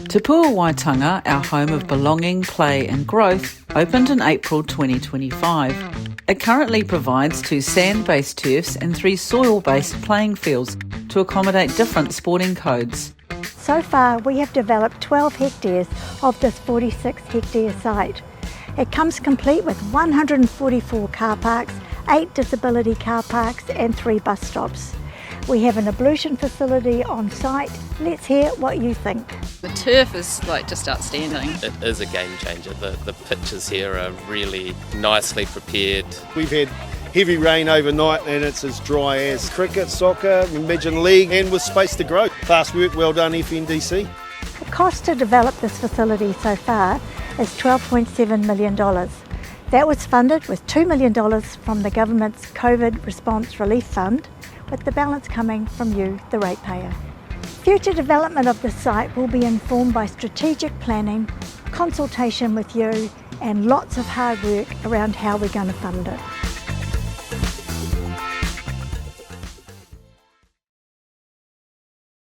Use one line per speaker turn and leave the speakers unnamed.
Te Puāwaitanga, our home of belonging, play and growth, opened in April 2025. It currently provides 2 sand-based turfs and 3 soil-based playing fields to accommodate different sporting codes.
So far we have developed 12 hectares of this 46 hectare site. It comes complete with 144 car parks, 8 disability car parks and 3 bus stops. We have an ablution facility on site. Let's hear what you think.
The turf is just outstanding.
It is a game changer. The pitches here are really nicely prepared.
We've had heavy rain overnight and it's as dry as cricket, soccer, Imagine League, and with space to grow. Fast work, well done FNDC.
The cost to develop this facility so far is $12.7 million. That was funded with $2 million from the government's COVID Response Relief Fund, with the balance coming from you, the ratepayer. Future development of the site will be informed by strategic planning, consultation with you, and lots of hard work around how we're going to fund it.